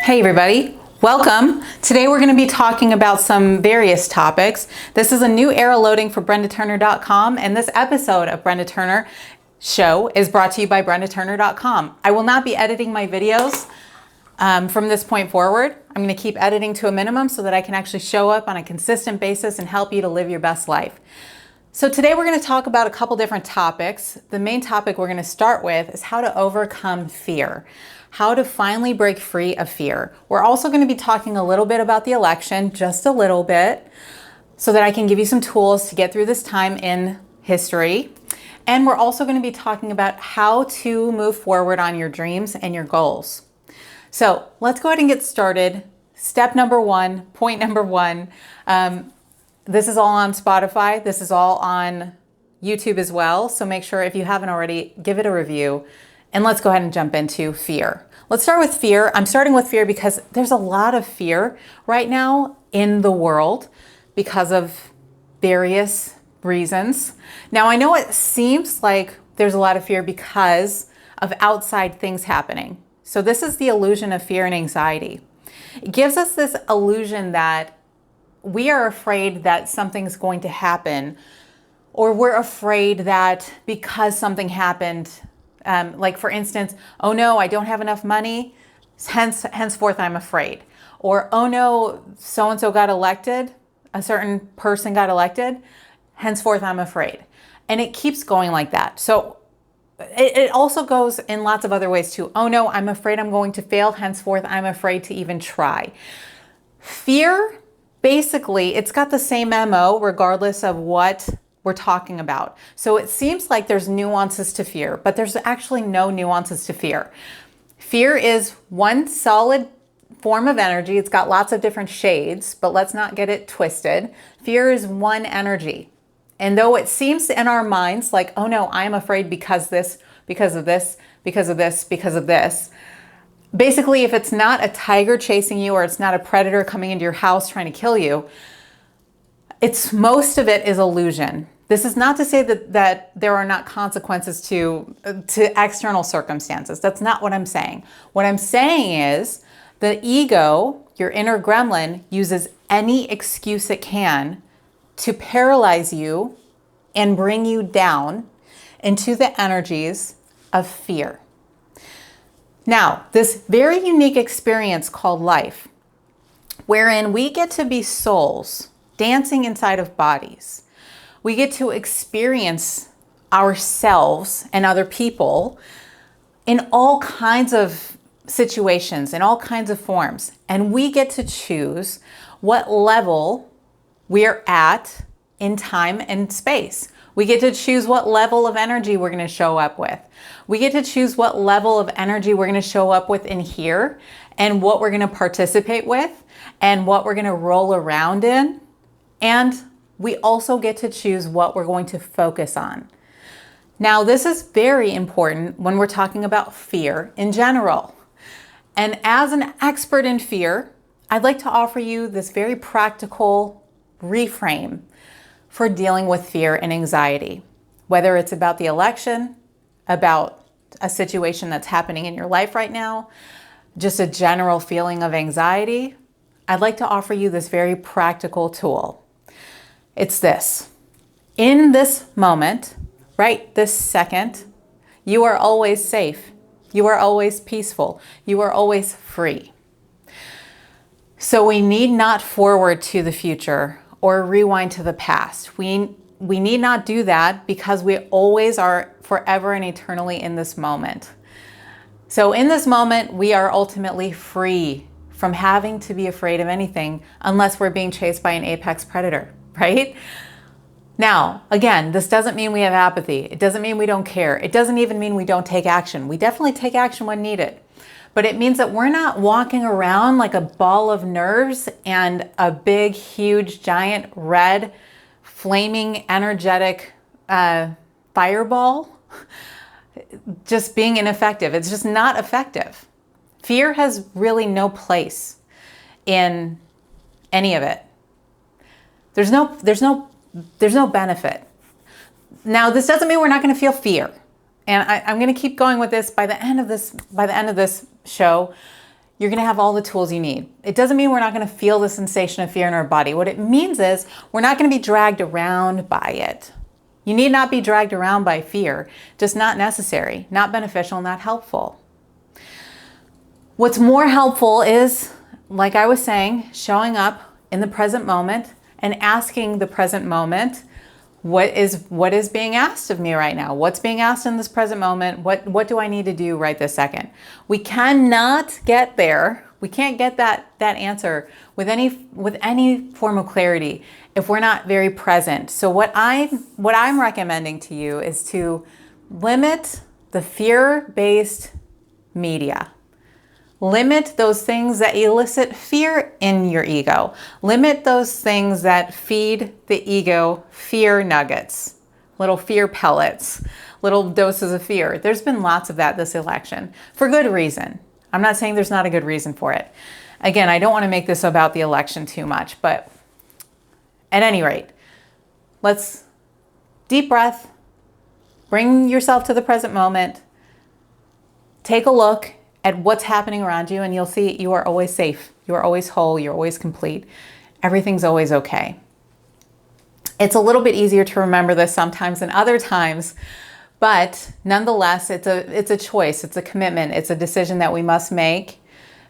Hey everybody, welcome. Today we're going to be talking about some various topics. This is a new era loading for BrendaTurner.com, and this episode of Brenda Turner Show is brought to you by BrendaTurner.com. I will not be editing my videos from this point forward. I'm going to keep editing to a minimum so that I can actually show up on a consistent basis and help you to live your best life. So today we're going to talk about a couple different topics. The main topic we're going to start with is how to overcome fear. How to finally break free of fear. We're also going to be talking a little bit about the election, just a little bit, so that I can give you some tools to get through this time in history. And we're also going to be talking about how to move forward on your dreams and your goals. So let's go ahead and get started. Step number one, point number one. This is all on Spotify. This is all on YouTube as well. So make sure if you haven't already, give it a review. And let's go ahead and jump into fear. Let's start with fear. I'm starting with fear because there's a lot of fear right now in the world because of various reasons. Now, I know it seems like there's a lot of fear because of outside things happening. So this is the illusion of fear and anxiety. It gives us this illusion that we are afraid that something's going to happen, or we're afraid that because something happened, like for instance, oh no, I don't have enough money, henceforth I'm afraid. Or, oh no, so-and-so got elected, a certain person got elected, henceforth I'm afraid. And it keeps going like that. So it also goes in lots of other ways too. Oh no, I'm afraid I'm going to fail, henceforth I'm afraid to even try. Fear, basically, it's got the same MO regardless of what we're talking about. So it seems like there's nuances to fear, but there's actually no nuances to fear. Fear is one solid form of energy. It's got lots of different shades, but let's not get it twisted. Fear is one energy. And though it seems in our minds like, oh no, I'm afraid because this, because of this, because of this, because of this. Basically, if it's not a tiger chasing you or it's not a predator coming into your house trying to kill you, most of it is illusion. This is not to say that there are not consequences to external circumstances. That's not what I'm saying. What I'm saying is the ego, your inner gremlin, uses any excuse it can to paralyze you and bring you down into the energies of fear. Now, this very unique experience called life, wherein we get to be souls dancing inside of bodies. We get to experience ourselves and other people in all kinds of situations, in all kinds of forms. And we get to choose what level we're at in time and space. We get to choose what level of energy we're going to show up with. We get to choose what level of energy we're going to show up with in here, and what we're going to participate with, and what we're going to roll around in. And we also get to choose what we're going to focus on. Now, this is very important when we're talking about fear in general. And as an expert in fear, I'd like to offer you this very practical reframe for dealing with fear and anxiety. Whether it's about the election, about a situation that's happening in your life right now, just a general feeling of anxiety, I'd like to offer you this very practical tool. It's this. In this moment, right this second, you are always safe. You are always peaceful. You are always free. So we need not forward to the future or rewind to the past. We need not do that because we always are forever and eternally in this moment. So in this moment, we are ultimately free from having to be afraid of anything unless we're being chased by an apex predator. Right? Now, again, this doesn't mean we have apathy. It doesn't mean we don't care. It doesn't even mean we don't take action. We definitely take action when needed. But it means that we're not walking around like a ball of nerves and a big, huge, giant, red, flaming, energetic fireball just being ineffective. It's just not effective. Fear has really no place in any of it. There's no benefit. Now, this doesn't mean we're not going to feel fear. And I'm going to keep going with this by the end of this show. you're going to have all the tools you need. It doesn't mean we're not going to feel the sensation of fear in our body. What it means is we're not going to be dragged around by it. You need not be dragged around by fear, just not necessary, not beneficial, not helpful. What's more helpful is, like I was saying, showing up in the present moment and asking the present moment, what is being asked of me right now? What's being asked in this present moment? What do I need to do right this second? We cannot get there. We can't get that answer with any form of clarity if we're not very present. So what I'm recommending to you is to limit the fear-based media. Limit those things that elicit fear in your ego. Limit those things that feed the ego fear nuggets, little fear pellets, little doses of fear. There's been lots of that this election for good reason. I'm not saying there's not a good reason for it. Again, I don't want to make this about the election too much, but at any rate, let's deep breath, bring yourself to the present moment, take a look at what's happening around you, and you'll see you are always safe. You are always whole. You're always complete. Everything's always okay. It's a little bit easier to remember this sometimes than other times, but nonetheless, it's a choice. It's a commitment. It's a decision that we must make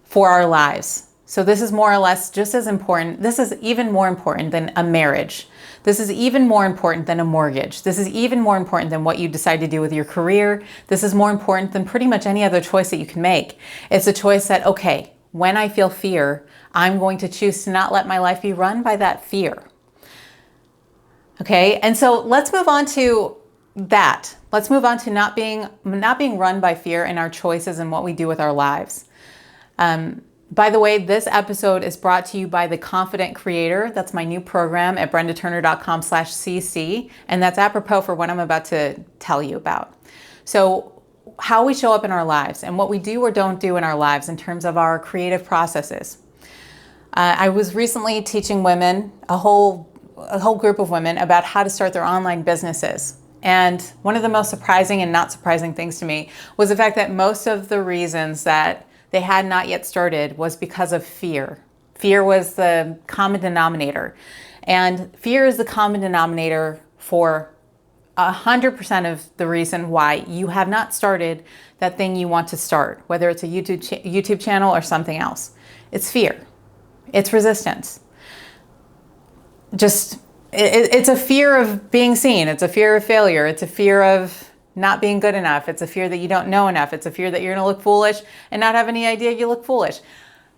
for our lives. So this is more or less just as important. This is even more important than a marriage. This is even more important than a mortgage. This is even more important than what you decide to do with your career. This is more important than pretty much any other choice that you can make. It's a choice that, okay, when I feel fear, I'm going to choose to not let my life be run by that fear. Okay, and so let's move on to that. Let's move on to not being run by fear in our choices and what we do with our lives. By the way, this episode is brought to you by The Confident Creator. That's my new program at brendaturner.com/cc. And that's apropos for what I'm about to tell you about. So how we show up in our lives and what we do or don't do in our lives in terms of our creative processes. I was recently teaching women, a whole group of women, about how to start their online businesses. And one of the most surprising and not surprising things to me was the fact that most of the reasons that they had not yet started was because of fear. Fear was the common denominator. And fear is the common denominator for 100% of the reason why you have not started that thing you want to start, whether it's a YouTube channel or something else. It's fear. It's resistance. It's a fear of being seen. It's a fear of failure. It's a fear of not being good enough. It's a fear that you don't know enough. It's a fear that you're going to look foolish and not have any idea you look foolish.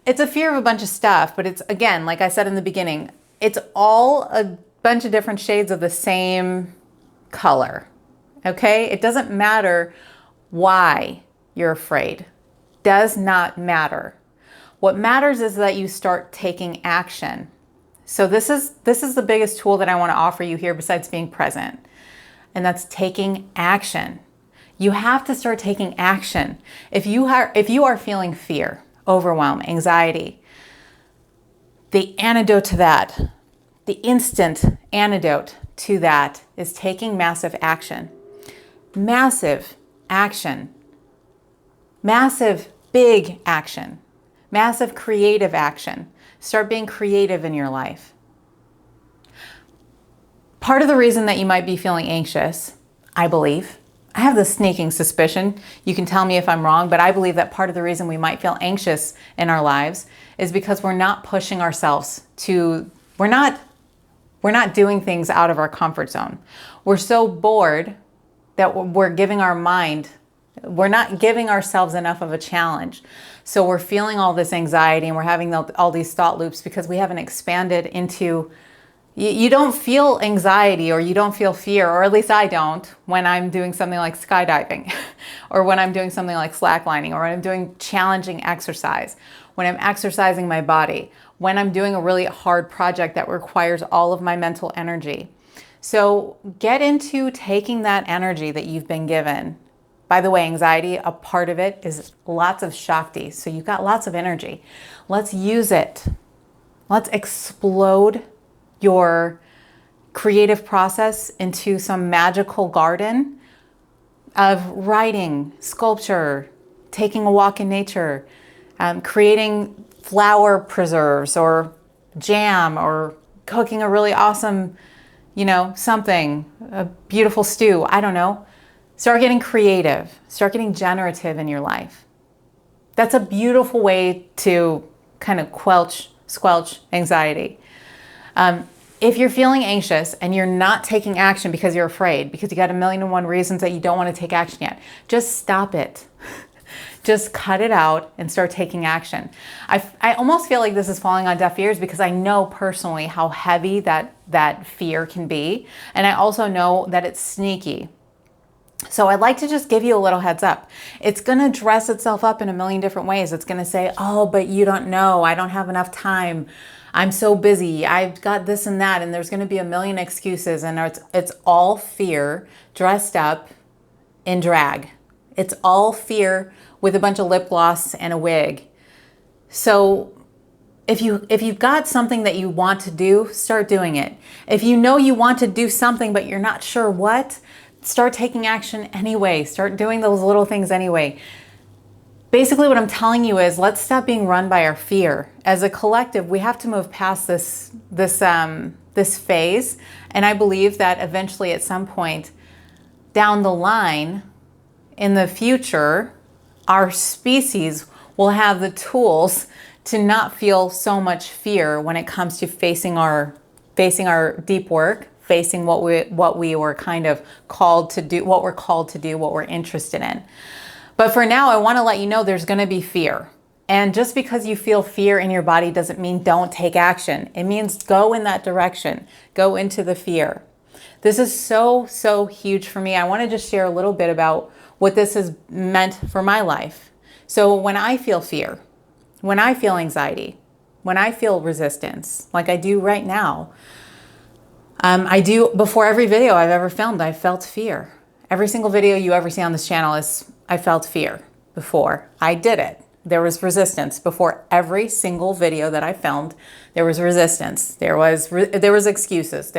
It's a fear of a bunch of stuff, but it's, again, like I said in the beginning, it's all a bunch of different shades of the same color. Okay? It doesn't matter why you're afraid. Does not matter. What matters is that you start taking action. So this is the biggest tool that I want to offer you here besides being present. And that's taking action. You have to start taking action. If you are feeling fear, overwhelm, anxiety, the antidote to that, the instant antidote to that is taking massive action. Massive action. Massive big action. Massive creative action. Start being creative in your life. Part of the reason that you might be feeling anxious, I believe, I have this sneaking suspicion, you can tell me if I'm wrong, but I believe that part of the reason we might feel anxious in our lives is because we're not pushing ourselves we're not doing things out of our comfort zone. We're so bored that we're not giving ourselves enough of a challenge. So we're feeling all this anxiety and we're having all these thought loops because we haven't expanded into. You don't feel anxiety or you don't feel fear, or at least I don't, when I'm doing something like skydiving or when I'm doing something like slacklining or when I'm doing challenging exercise, when I'm exercising my body, when I'm doing a really hard project that requires all of my mental energy. So get into taking that energy that you've been given. By the way, anxiety, a part of it is lots of Shakti. So you've got lots of energy. Let's use it. Let's explode your creative process into some magical garden of writing, sculpture, taking a walk in nature, creating flower preserves or jam or cooking a really awesome, something, a beautiful stew. I don't know. Start getting creative. Start getting generative in your life. That's a beautiful way to kind of squelch anxiety. If you're feeling anxious and you're not taking action because you're afraid, because you got 1,000,001 reasons that you don't want to take action yet, just stop it. Just cut it out and start taking action. I almost feel like this is falling on deaf ears because I know personally how heavy that fear can be. And I also know that it's sneaky. So I'd like to just give you a little heads up. It's going to dress itself up in 1,000,000 different ways. It's going to say, oh, but you don't know. I don't have enough time. I'm so busy. I've got this and that. And there's going to be 1,000,000 excuses. And it's all fear dressed up in drag. It's all fear with a bunch of lip gloss and a wig. So if you've got something that you want to do, start doing it. If you know you want to do something, but you're not sure what, start taking action anyway. Start doing those little things anyway. Basically, what I'm telling you is let's stop being run by our fear. As a collective, we have to move past this phase. And I believe that eventually at some point down the line in the future, our species will have the tools to not feel so much fear when it comes to facing our deep work, facing what we were kind of called to do, what we're interested in. But for now, I want to let you know there's going to be fear. And just because you feel fear in your body doesn't mean don't take action. It means go in that direction. Go into the fear. This is so, so huge for me. I want to just share a little bit about what this has meant for my life. So when I feel fear, when I feel anxiety, when I feel resistance, like I do right now, I do before every video I've ever filmed, I felt fear. Every single video you ever see on this channel is, I felt fear before I did it. There was resistance before every single video that I filmed. There was resistance. There was excuses.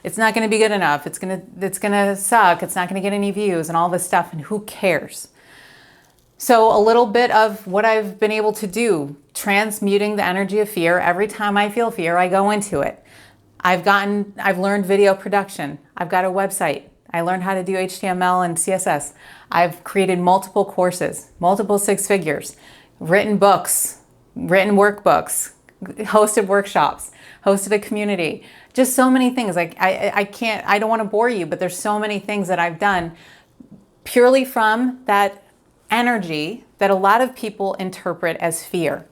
It's not going to be good enough. It's going to suck. It's not going to get any views and all this stuff. And who cares? So a little bit of what I've been able to do, transmuting the energy of fear. Every time I feel fear, I go into it. I've learned video production. I've got a website. I learned how to do HTML and CSS. I've created multiple courses, multiple 6 figures, written books, written workbooks, hosted workshops, hosted a community, just so many things. Like I don't want to bore you, but there's so many things that I've done purely from that energy that a lot of people interpret as fear.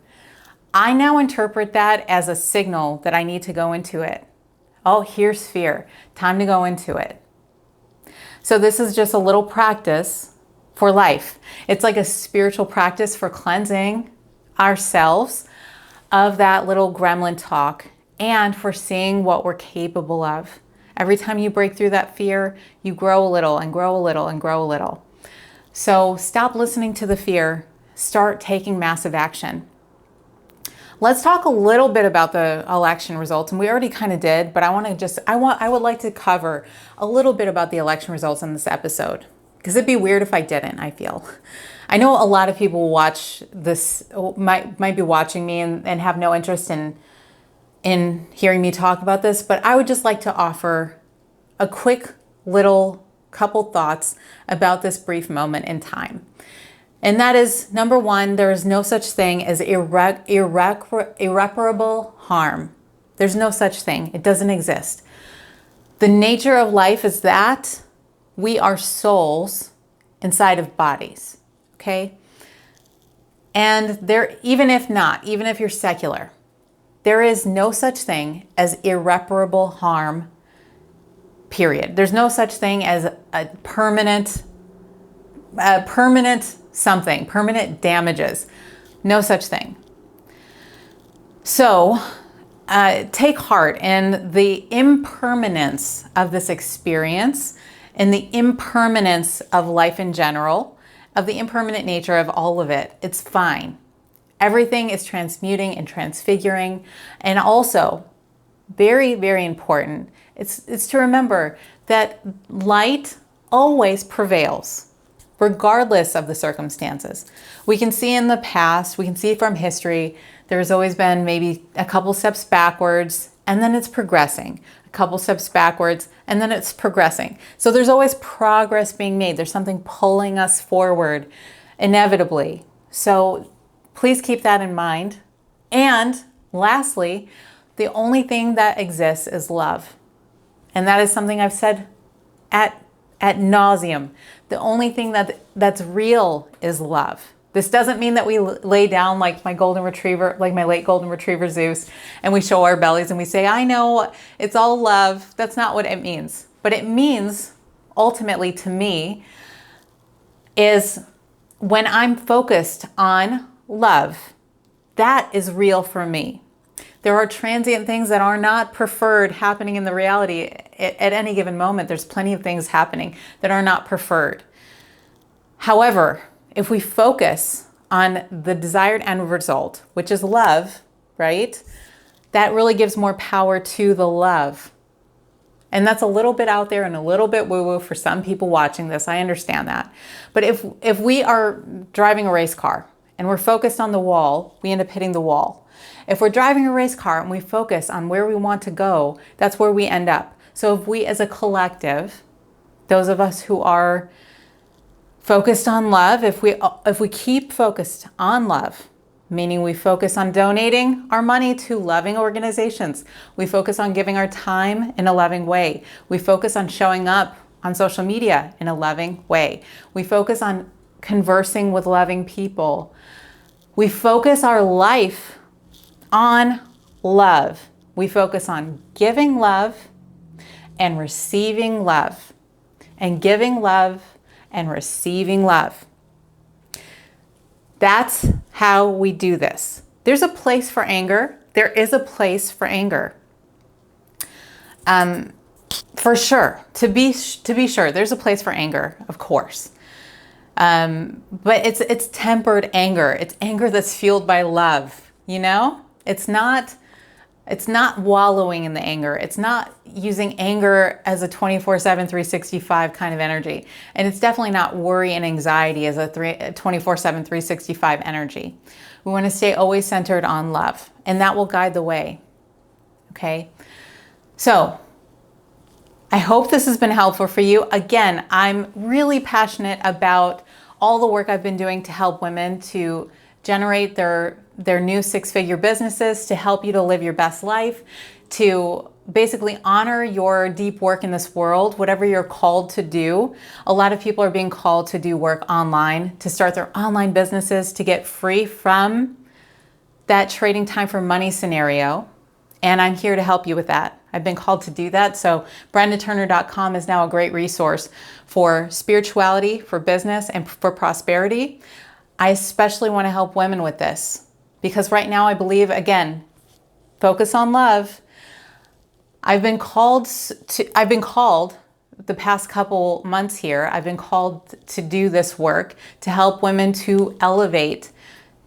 I now interpret that as a signal that I need to go into it. Oh, here's fear. Time to go into it. So this is just a little practice for life. It's like a spiritual practice for cleansing ourselves of that little gremlin talk and for seeing what we're capable of. Every time you break through that fear, you grow a little and grow a little and grow a little. So stop listening to the fear. Start taking massive action. Let's talk a little bit about the election results, and we already kind of did, but I would like to cover a little bit about the election results in this episode, because it'd be weird if I didn't, I feel. I know a lot of people watch this, might be watching me and have no interest in hearing me talk about this, but I would just like to offer a quick little couple thoughts about this brief moment in time. And that is, number one, there is no such thing as irreparable harm. There's no such thing. It doesn't exist. The nature of life is that we are souls inside of bodies, okay? And there, even if you're secular, there is no such thing as irreparable harm, period. There's no such thing as a permanent something, permanent damages. No such thing. So take heart in the impermanence of this experience, in the impermanence of life in general, of the impermanent nature of all of it. It's fine. Everything is transmuting and transfiguring. And also, very, very important, it's to remember that light always prevails. regardless of the circumstances. We can see in the past, we can see from history, there's always been maybe a couple steps backwards and then it's progressing. A couple steps backwards and then it's progressing. So there's always progress being made. There's something pulling us forward inevitably. So please keep that in mind. And lastly, the only thing that exists is love. And that is something I've said at nauseum. The only thing that's real is love. This doesn't mean that we lay down like my golden retriever, like my late golden retriever Zeus, and we show our bellies and we say, I know it's all love. That's not what it means. But it means ultimately to me is when I'm focused on love, that is real for me. There are transient things that are not preferred happening in the reality at any given moment. There's plenty of things happening that are not preferred. However, if we focus on the desired end result, which is love, right? That really gives more power to the love. And that's a little bit out there and a little bit woo-woo for some people watching this. I understand that. But if we are driving a race car and we're focused on the wall, we end up hitting the wall. If we're driving a race car and we focus on where we want to go, that's where we end up. So if we as a collective, those of us who are focused on love, if we keep focused on love, meaning we focus on donating our money to loving organizations, we focus on giving our time in a loving way, we focus on showing up on social media in a loving way, we focus on conversing with loving people, we focus our life on love, we focus on giving love and receiving love, and giving love and receiving love. That's how we do this. There's a place for anger. There is a place for anger. For sure. To be sure, there's a place for anger, of course. But it's tempered anger. It's anger that's fueled by love, you know? It's not wallowing in the anger. It's not using anger as a 24/7, 365 kind of energy. And it's definitely not worry and anxiety as a 24/7, 365 energy. We want to stay always centered on love, and that will guide the way. Okay? So, I hope this has been helpful for you. Again, I'm really passionate about all the work I've been doing to help women to generate their new six-figure businesses, to help you to live your best life, to basically honor your deep work in this world, whatever you're called to do. A lot of people are being called to do work online, to start their online businesses, to get free from that trading time for money scenario. And I'm here to help you with that. I've been called to do that. So BrendaTurner.com is now a great resource for spirituality, for business, and for prosperity. I especially want to help women with this because right now I believe, again, focus on love. I've been called the past couple months here, I've been called to do this work to help women to elevate,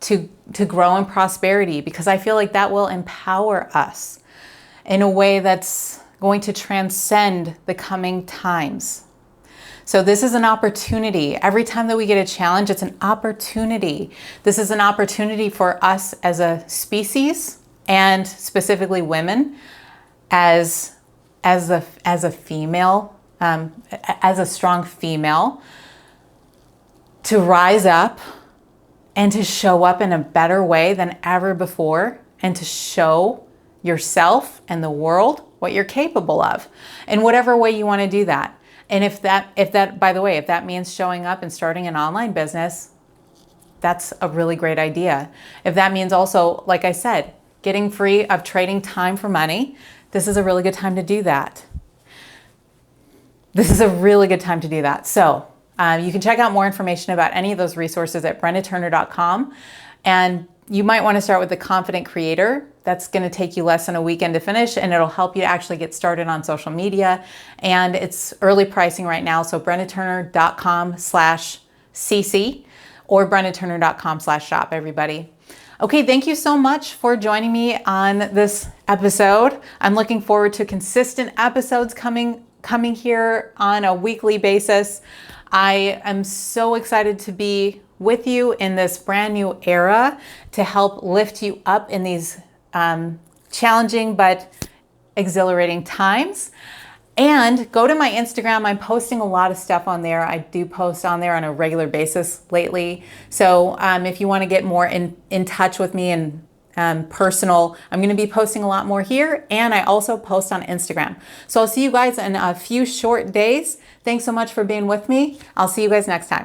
to grow in prosperity, because I feel like that will empower us in a way that's going to transcend the coming times. So this is an opportunity. Every time that we get a challenge, it's an opportunity. This is an opportunity for us as a species, and specifically women, as a female, as a strong female, to rise up and to show up in a better way than ever before, and to show yourself and the world what you're capable of in whatever way you want to do that. And if that, by the way, if that means showing up and starting an online business, that's a really great idea. If that means also, like I said, getting free of trading time for money, this is a really good time to do that. This is a really good time to do that. So you can check out more information about any of those resources at BrendaTurner.com. And you might want to start with the Confident Creator. That's going to take you less than a weekend to finish, and it'll help you to actually get started on social media. And it's early pricing right now, so BrendaTurner.com/cc or BrendaTurner.com/shop, everybody. Okay, thank you so much for joining me on this episode. I'm looking forward to consistent episodes coming here on a weekly basis. I am so excited to be with you in this brand new era to help lift you up in these challenging but exhilarating times. And go to my Instagram. I'm posting a lot of stuff on there. I do post on there on a regular basis lately. So if you want to get more in touch with me and personal, I'm going to be posting a lot more here. And I also post on Instagram. So I'll see you guys in a few short days. Thanks so much for being with me. I'll see you guys next time.